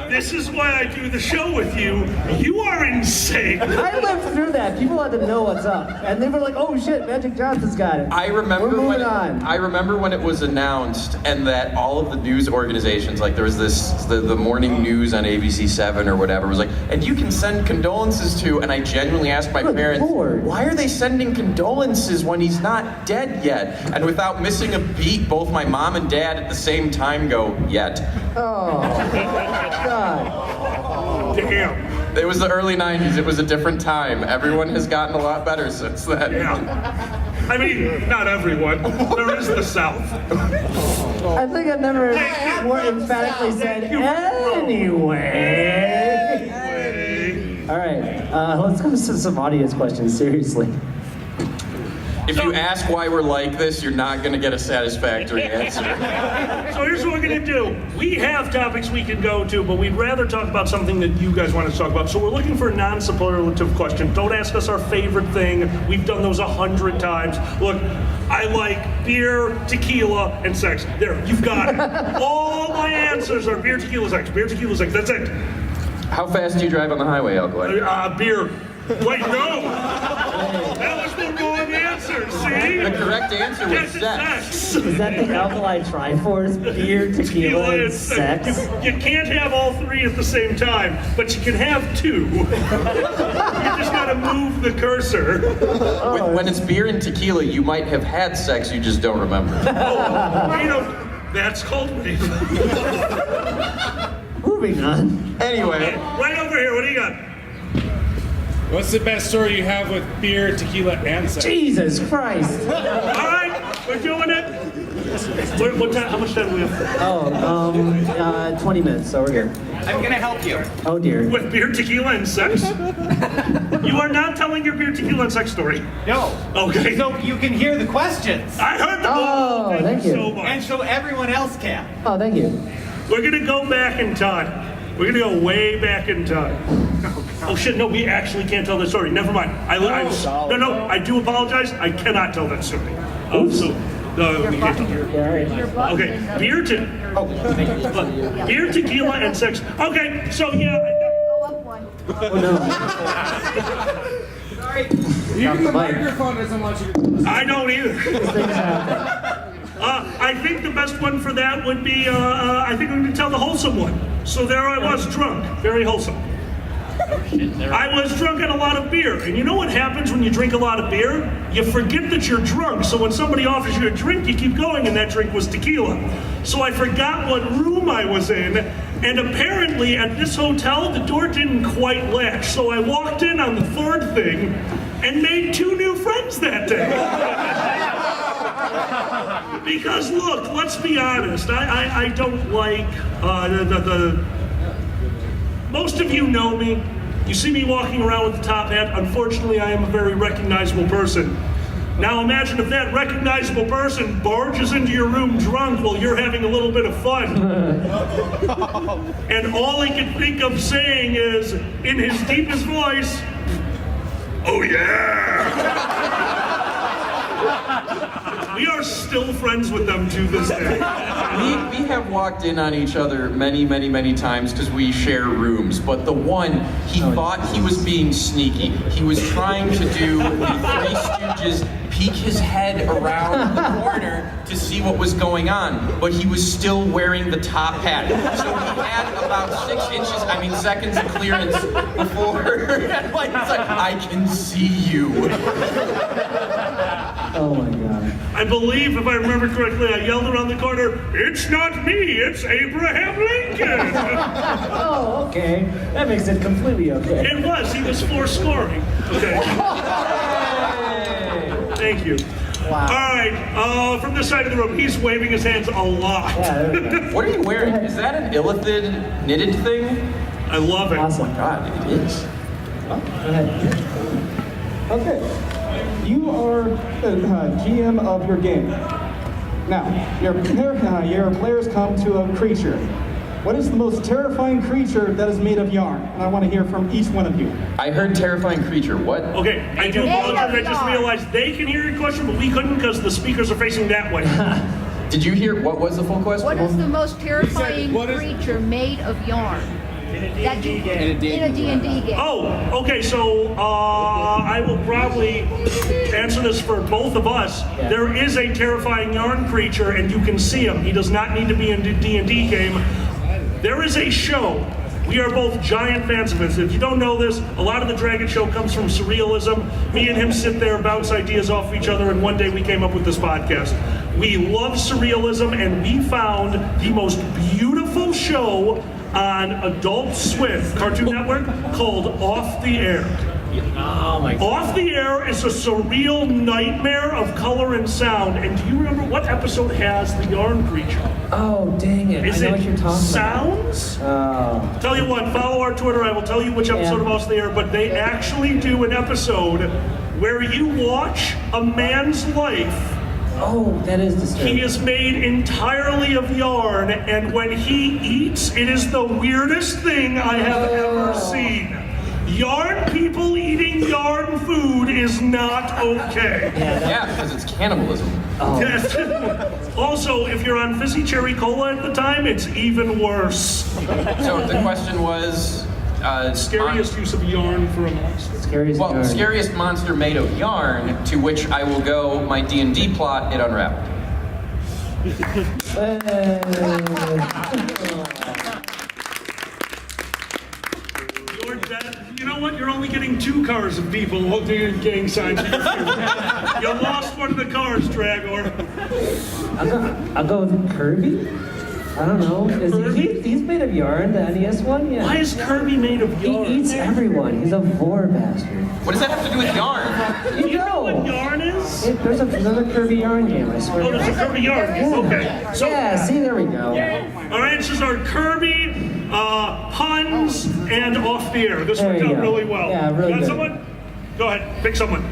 This is why I do the show with you. You are insane. I lived through that. People had to know what's up, and they were like, "Oh shit, Magic Johnson's got it." I remember We're when moving on. I remember when it was announced, and that all of the news organizations, like there was the morning news on ABC7 or whatever, was like, and you can send condolences to. And I genuinely asked my Good parents, Lord. why are they sending condolences when he's not dead yet? And without missing a beat, both my mom and dad at the same time go, yet. Oh, God. Damn. It was the early 90s. It was a different time. Everyone has gotten a lot better since then. Yeah. I mean, not everyone. There is the South. I think I've never more emphatically said anyway. All right, let's go to some audience questions, seriously. If you ask why we're like this, you're not going to get a satisfactory answer. So here's what we're gonna do. We have topics we can go to, but we'd rather talk about something that you guys want to talk about. So we're looking for a non-superlative question. Don't ask us our favorite thing. We've done those 100 times. Look, I like beer, tequila, and sex. There, you've got it. All my answers are beer, tequila, sex. Beer, tequila, sex. That's it. How fast do you drive on the highway, Alkali? Beer. Wait, no. That was the wrong answer. See? The correct answer was Yes, sex. sex. Is that the Alkali Triforce? Beer, tequila, and sex? You can't have all three at the same time, but you can have two. You just gotta move the cursor. When it's beer and tequila, you might have had sex, you just don't remember. You know, that's called rape. Moving on. Anyway, Right over here, what do you got? What's the best story you have with beer, tequila, and sex? Jesus Christ. All right, we're doing it. What time? How much time do we have? Oh, 20 minutes, so we're good. I'm gonna help you. Oh dear. With beer, tequila, and sex? You are not telling your beer, tequila, and sex story. No. Okay. So you can hear the questions. I heard the Oh, thank you. so much. And so everyone else can. Oh, thank you. We're gonna go back in time. We're gonna go way back in time. Oh shit, no, we actually can't tell that story. Never mind. No, I do apologize. I cannot tell that story. We can't tell. Yeah, all right. Okay, beer, tequila, and sex. Okay, so yeah, Go up one. Oh no. Sorry. Even the Mike. microphone doesn't let you. I don't either. Things happen. I think the best one for that would be, I think I'm gonna tell the wholesome one. So there I was, drunk, very wholesome. I was drunk on a lot of beer, and you know what happens when you drink a lot of beer? You forget that you're drunk, so when somebody offers you a drink, you keep going, and that drink was tequila. So I forgot what room I was in, and apparently at this hotel, the door didn't quite latch, so I walked in on the third thing, and made 2 new friends that day. Because look, let's be honest, I don't like, most of you know me. You see me walking around with the top hat. Unfortunately, I am a very recognizable person. Now imagine if that recognizable person barges into your room drunk while you're having a little bit of fun. And all he can think of saying is, in his deepest voice, "Oh yeah!" We are still friends with them to this day. we have walked in on each other many, many, many times because we share rooms. But the one, he thought he was being sneaky. He was trying to do the Three Stooges, peek his head around the corner to see what was going on. But he was still wearing the top hat. So he had about seconds of clearance before. And like, it's like, I can see you. Oh my god. I believe, if I remember correctly, I yelled around the corner, "It's not me, it's Abraham Lincoln!" Oh, okay. That makes it completely okay. It was, he was scoring. Okay. Thank you. Wow. All right, from this side of the room, he's waving his hands a lot. Yeah, there we go. What are you wearing? Is that an illithid knitted thing? I love it. Awesome. God, it is. Go ahead. Okay. You are GM of your game. Now, your players come to a creature. What is the most terrifying creature that is made of yarn? And I want to hear from each one of you. I heard terrifying creature. What? Okay, I do apologize. I just realized they can hear your question, but we couldn't because the speakers are facing that way. Did you hear? What was the full question? What is the most terrifying what is- creature made of yarn? That you in a D&D game. Oh, okay, so I will probably answer this for both of us. Yeah. There is a terrifying yarn creature, and you can see him. He does not need to be in a D&D game. There is a show. We are both giant fans of it. If you don't know this, a lot of the Dragget Show comes from surrealism. Me and him sit there, bounce ideas off each other, and one day we came up with this podcast. We love surrealism, and we found the most beautiful show on Adult Swim, Cartoon Network, called Off the Air. Oh my God. Off the Air is a surreal nightmare of color and sound. And do you remember what episode has the yarn creature? Oh, dang it. Is I know it what you're talking Sounds? about. Oh. Tell you what, follow our Twitter. I will tell you which episode of Off the Air, but they actually do an episode where you watch a man's life. Oh, that is disturbing. He is made entirely of yarn, and when he eats, it is the weirdest thing I have ever seen. Yarn people eating yarn food is not okay. Yeah, because it's cannibalism. Yes. Also, if you're on fizzy cherry cola at the time, it's even worse. So the question was... Scariest use of yarn for a monster. Scariest Well, yarn. scariest monster made of yarn, to which I will go my D&D plot, it unraveled. You're dead. You know what? You're only getting 2 cars of people doing gang signs. You lost one of the cars, Dragor. I'll go with Kirby. I don't know. He's made of yarn, the NES one? Yeah. Why is Kirby made of He yarn? eats everyone. He's a vor bastard. What does that have to do with yarn? You know what know. yarn is? There's another Kirby yarn game, I swear. Oh, there's a Kirby yarn game. Okay. So Yeah, see, there we go. our answers are Kirby, puns, and Off the Air. This There worked you out go. really well. Yeah, really Got good. someone? Go ahead. Pick someone.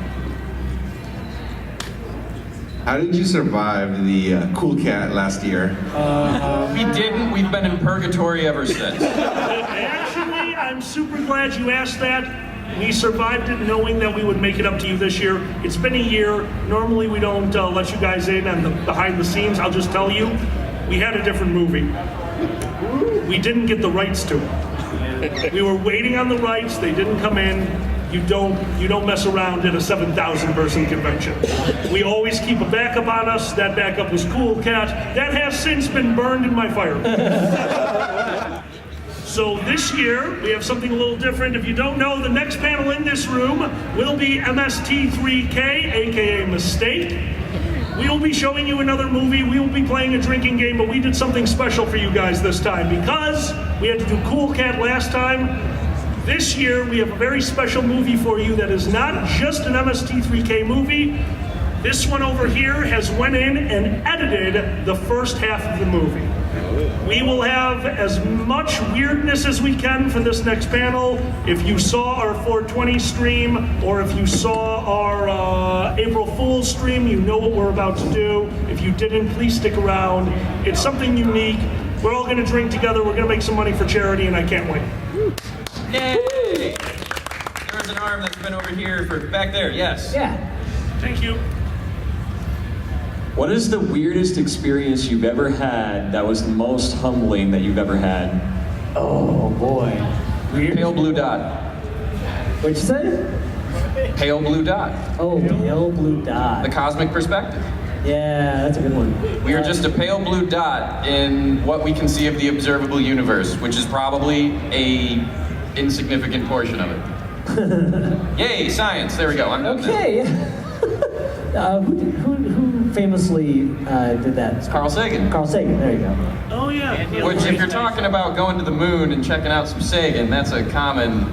How did you survive the Cool Cat last year? We didn't. We've been in purgatory ever since. Actually, I'm super glad you asked that. We survived it knowing that we would make it up to you this year. It's been a year. Normally we don't let you guys in on the behind the scenes. I'll just tell you, we had a different movie. We didn't get the rights to it. We were waiting on the rights. They didn't come in. You don't mess around at a 7,000 person convention. We always keep a backup on us. That backup was Cool Cat. That has since been burned in my fire. So this year, we have something a little different. If you don't know, the next panel in this room will be MST3K, aka Mistake. We will be showing you another movie. We will be playing a drinking game, but we did something special for you guys this time because we had to do Cool Cat last time. This year, we have a very special movie for you that is not just an MST3K movie. This one over here has went in and edited the first half of the movie. We will have as much weirdness as we can for this next panel. If you saw our 420 stream, or if you saw our April Fool's stream, you know what we're about to do. If you didn't, please stick around. It's something unique. We're all gonna drink together. We're gonna make some money for charity, and I can't wait. Yay! There was an arm that's been over here for back there. Yes. Yeah. Thank you. What is the weirdest experience you've ever had that was the most humbling that you've ever had? Oh boy. Pale blue dot. What'd you say? Pale blue dot. Oh, pale blue dot. The cosmic perspective. Yeah, that's a good one. We are just a pale blue dot in what we can see of the observable universe, which is probably a insignificant portion of it. Yay, science! There we go. I'm done now. Okay. Who famously did that? Carl Sagan. Carl Sagan. There you go. Oh yeah. Which, if you're talking about going to the moon and checking out some Sagan, that's a common.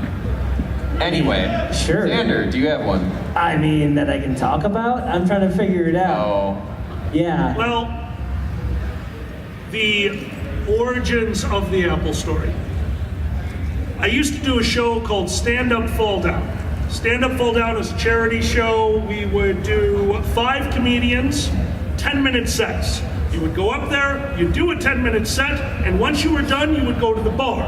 Anyway. Sure. Xander, do you have one? I mean, that I can talk about? I'm trying to figure it out. Oh. Yeah. Well, the origins of the Apple story. I used to do a show called Stand Up, Fall Down. Stand Up, Fall Down is a charity show. We would do 5 comedians, 10-minute sets. You would go up there, you'd do a 10-minute set, and once you were done, you would go to the bar.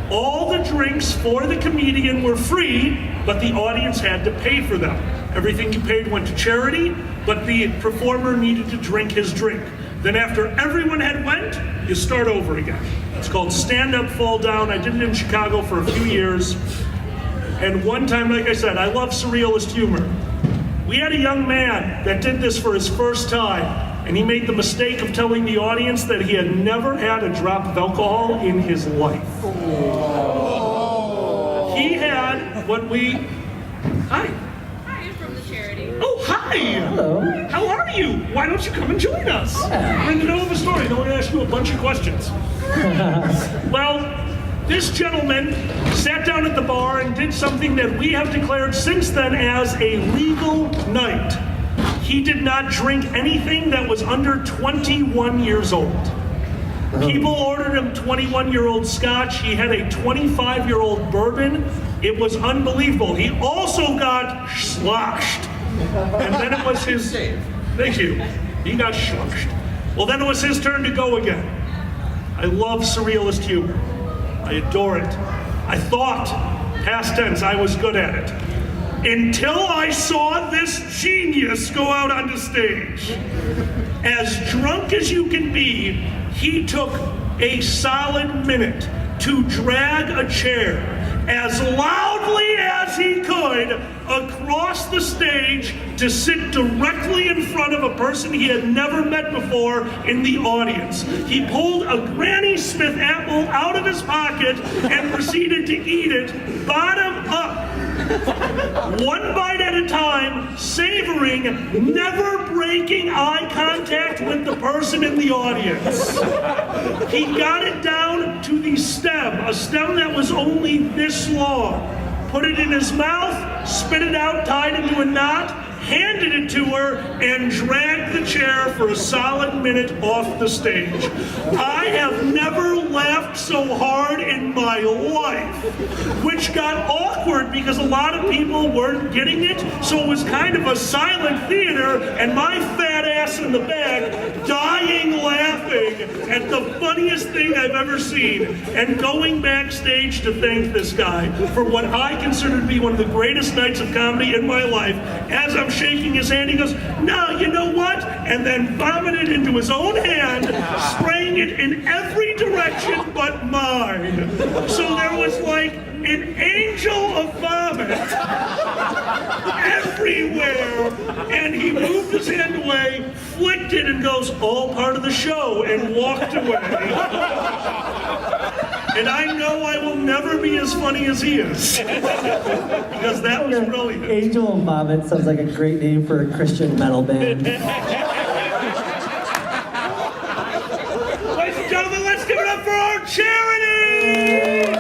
All the drinks for the comedian were free, but the audience had to pay for them. Everything you paid went to charity, but the performer needed to drink his drink. Then after everyone had went, you start over again. It's called stand up, fall down. I did it in Chicago for a few years. And one time, like I said, I love surrealist humor. We had a young man that did this for his first time, and he made the mistake of telling the audience that he had never had a drop of alcohol in his life. He had what we... Hi. Hi, from the charity. Oh, hi! Hello. How are you? Why don't you come and join us? We're in the middle of a story. I'm going to ask you a bunch of questions. Well, this gentleman sat down at the bar and did something that we have declared since then as a legal night. He did not drink anything that was under 21 years old. People ordered him 21-year-old scotch. He had a 25-year-old bourbon. It was unbelievable. He also got sloshed. And then it was his... Thank you. He got sloshed. Well, then it was his turn to go again. I love surrealist humor. I adore it. I thought, past tense, I was good at it. Until I saw this genius go out on the stage. As drunk as you can be, he took a solid minute to drag a chair as loudly as he could across the stage to sit directly in front of a person he had never met before in the audience. He pulled a Granny Smith apple out of his pocket and proceeded to eat it bottom up. One bite at a time, savoring, never breaking eye contact with the person in the audience. He got it down to the stem, a stem that was only this long. Put it in his mouth, spit it out, tied into a knot, handed it to her, and dragged the chair for a solid minute off the stage. I have never laughed so hard in my life, which got awkward because a lot of people weren't getting it, so it was kind of a silent theater, and my fat ass in the back dying laughing at the funniest thing I've ever seen, and going backstage to thank this guy for what I consider to be one of the greatest nights of comedy in my life. As I'm shaking his hand, he goes, "No, you know what?" And then vomited into his own hand, spraying it in every direction but mine. So there was like an angel of vomit everywhere. And he moved his hand away, flicked it, and goes, "All part of the show," and walked away. And I know I will never be as funny as he is. Because that was brilliant. Angel and Vomit sounds like a great name for a Christian metal band. Ladies and gentlemen, let's give it up for our charity!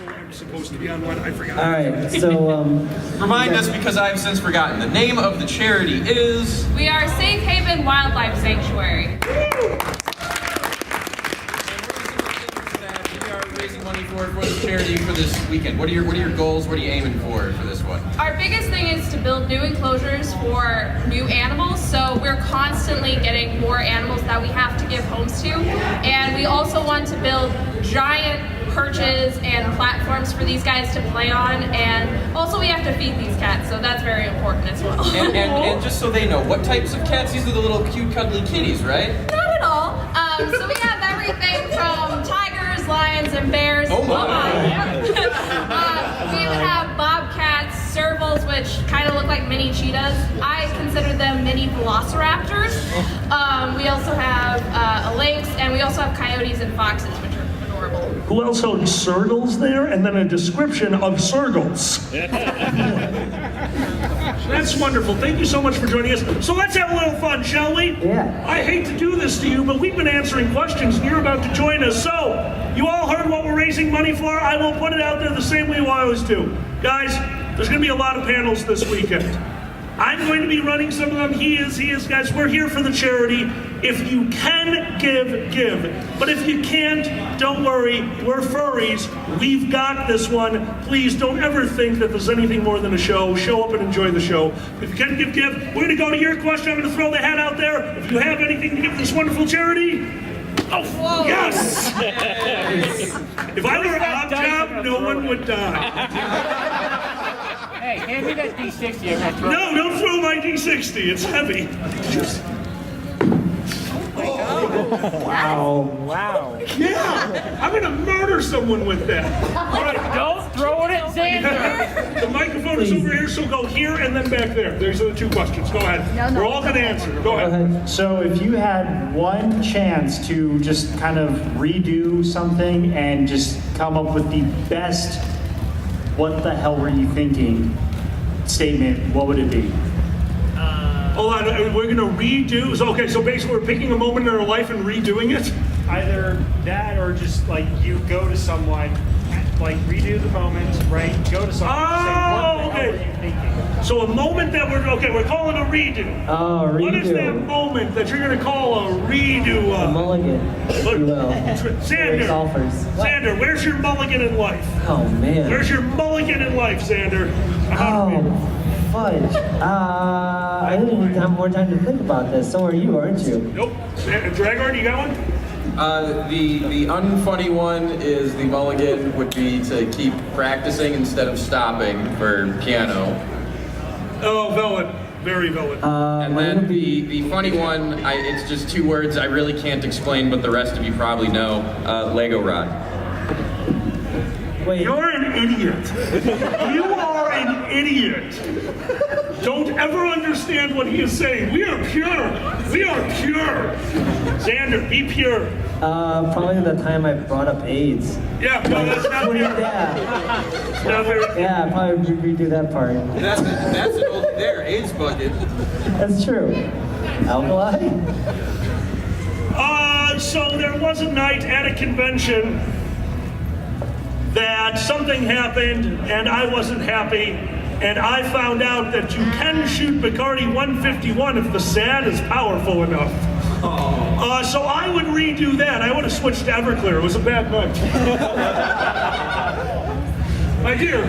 I'm supposed to be on one, I forgot. All right, so... Remind us, because I've since forgotten. The name of the charity is... We are Safe Haven Wildlife Sanctuary. For the charity for this weekend. What are your goals? What are you aiming for this one? Our biggest thing is to build new enclosures for new animals, so we're constantly getting more animals that we have to give homes to. And we also want to build giant perches and platforms for these guys to play on, and also we have to feed these cats, so that's very important as well. And just so they know, what types of cats? These are the little cute cuddly kitties, right? Not at all. So we have everything from tigers, lions, and bears. Oh my! We even have bobcats, servals, which kind of look like mini cheetahs. I consider them mini velociraptors. We also have a lynx, and we also have coyotes and foxes, which are adorable. Who else owns Sergles there? And then a description of Sergles. That's wonderful. Thank you so much for joining us. So let's have a little fun, shall we? Yeah. I hate to do this to you, but we've been answering questions and you're about to join us. So, you all heard what we're raising money for? I will put it out there the same way we always do. Guys, there's going to be a lot of panels this weekend. I'm going to be running some of them. He is. Guys, we're here for the charity. If you can give, give. But if you can't, don't worry. We're furries. We've got this one. Please don't ever think that there's anything more than a show. Show up and enjoy the show. If you can give, give. We're going to go to your question. I'm going to throw the hat out there. If you have anything to give this wonderful charity, oh, whoa. Yes! If I were a job, no one would die. Hey, hand me that D60. I'm gonna throw No, don't throw my D60. It's heavy. Wow. Yeah, I'm gonna murder someone with that. All right, Don't throw it at Xander. the microphone is over here, so go here and then back there. These are the 2 questions. Go ahead. We're all gonna answer. Go ahead. So if you had one chance to just kind of redo something and just come up with the best "what the hell were you thinking" statement, what would it be? Hold on, we're gonna redo. So basically we're picking a moment in our life and redoing it? Either that or just like you go to someone, like redo the moment, right? Go to someone and say, "What the hell were you thinking?" So a moment that we're calling a redo. Oh, redo. What is that moment that you're gonna call a redo? A mulligan, if you will. Xander, Golfers. Xander, where's your mulligan in life? Oh, man. Where's your mulligan in life, Xander? Oh, fudge. I didn't have more time to think about this. So are you, aren't you? Nope. Dragard, you got one? The unfunny one is the mulligan would be to keep practicing instead of stopping for piano. Oh, valid. Very valid. And then the funny one, it's just 2 words I really can't explain, but the rest of you probably know. Lego rod. Wait. You're an idiot. You are an idiot. Don't ever understand what he is saying. We are pure. We are pure. Xander, be pure. Probably the time I brought up AIDS. Yeah, no, that's not pure. Yeah. It's not very Yeah, I'd probably redo that part. That's an old there, AIDS bucket. That's true. Alkali? So there was a night at a convention that something happened and I wasn't happy, and I found out that you can shoot Bacardi 151 if the sand is powerful enough. So I would redo that. I would have switched to Everclear. It was a bad night. My dear,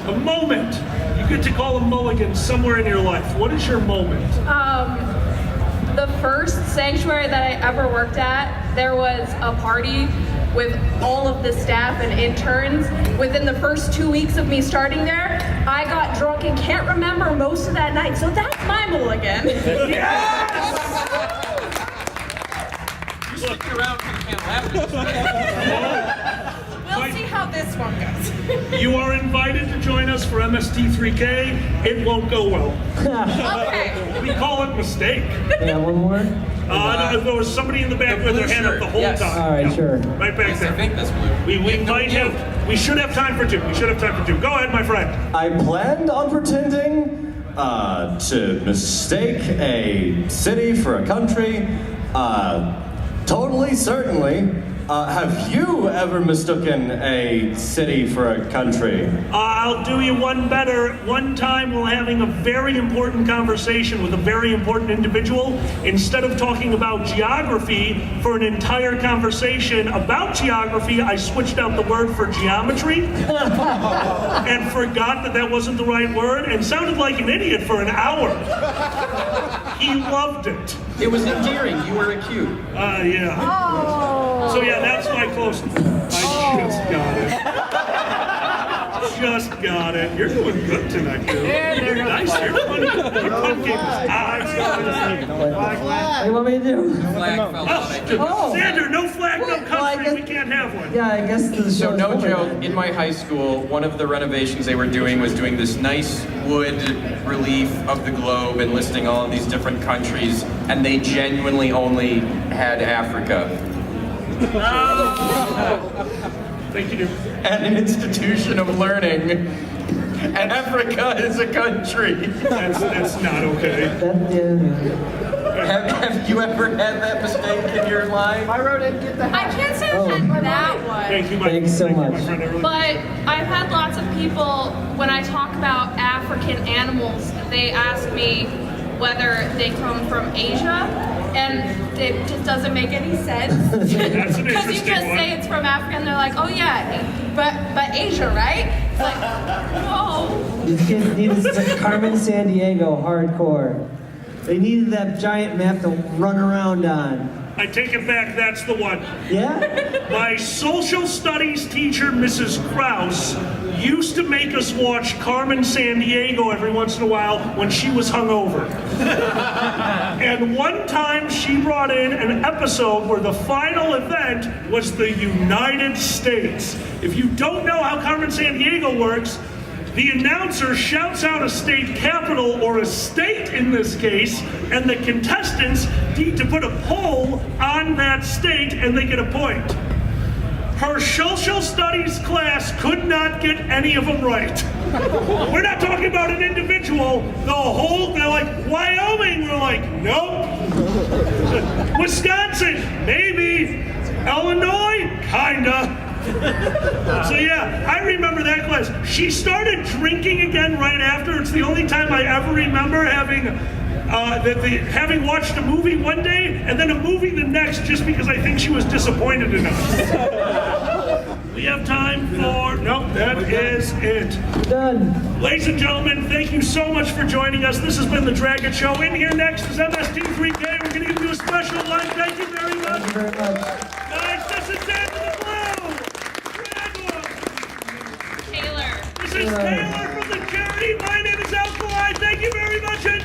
a moment. You get to call a mulligan somewhere in your life. What is your moment? The first sanctuary that I ever worked at, there was a party with all of the staff and interns. Within the first 2 weeks of me starting there, I got drunk and can't remember most of that night. So that's my mulligan. Yes! You stick around because you can't laugh at this. We'll see how this one goes. You are invited to join us for MST3K. It won't go well. Okay. We call it mistake. Yeah, one more? No, there was somebody in the back with their hand up the whole Yes. time. All right, sure. Right back I there. think that's blue. We should have time for 2. We should have time for 2. Go ahead, my friend. I planned on pretending to mistake a city for a country. Totally, certainly. Have you ever mistaken a city for a country? I'll do you one better. One time we're having a very important conversation with a very important individual. Instead of talking about geography for an entire conversation about geography, I switched out the word for geometry and forgot that that wasn't the right word and sounded like an idiot for an hour. He loved it. It was endearing. You were cute. Yeah. So yeah, that's my closest. I just got it. Just got it. You're doing good tonight, dude. You're nice. Your pun game is hot. What do you want me to do? Flag fell out. Xander, no flag, no Well, I country. guess- We can't have one. Yeah, I guess the So show's no over joke, then. in my high school, one of the renovations they were doing was doing this nice wood relief of the globe and listing all of these different countries, and they genuinely only had Africa. Thank you, dude. An institution of learning. And Africa is a country. That's not okay. Have you ever had that mistake in your life? I wrote in, get the I can't say I've had that one. Thank you, my Thanks so thank you, much. my friend. I really- But I've had lots of people, when I talk about African animals, they ask me whether they come from Asia, and it just doesn't make any sense. That's an Because you interesting just one. say it's from Africa, and they're like, oh yeah, but Asia, right? It's like, whoa. These kids needed Carmen San Diego hardcore. They needed that giant map to run around on. I take it back, that's the one. Yeah? My social studies teacher, Mrs. Krause, used to make us watch Carmen Sandiego every once in a while when she was hungover. And one time she brought in an episode where the final event was the United States. If you don't know how Carmen Sandiego works, the announcer shouts out a state capital, or a state in this case, and the contestants need to put a poll on that state and they get a point. Her social studies class could not get any of them right. We're not talking about an individual, they're like, Wyoming, we're like, nope. Wisconsin, maybe. Illinois, kinda. So yeah, I remember that class. She started drinking again right after. It's the only time I ever remember having watched a movie one day and then a movie the next, just because I think she was disappointed in us. We have time for, nope, that is it. Done. Ladies and gentlemen, thank you so much for joining us. This has been the Dragget Show. In here next is MST3K. We're going to give you a special lunch. Thank you very much. Thank you very much. Guys, this is Dan with the Blue. Taylor. This is Taylor from the charity. My name is Alkali. Thank you very much and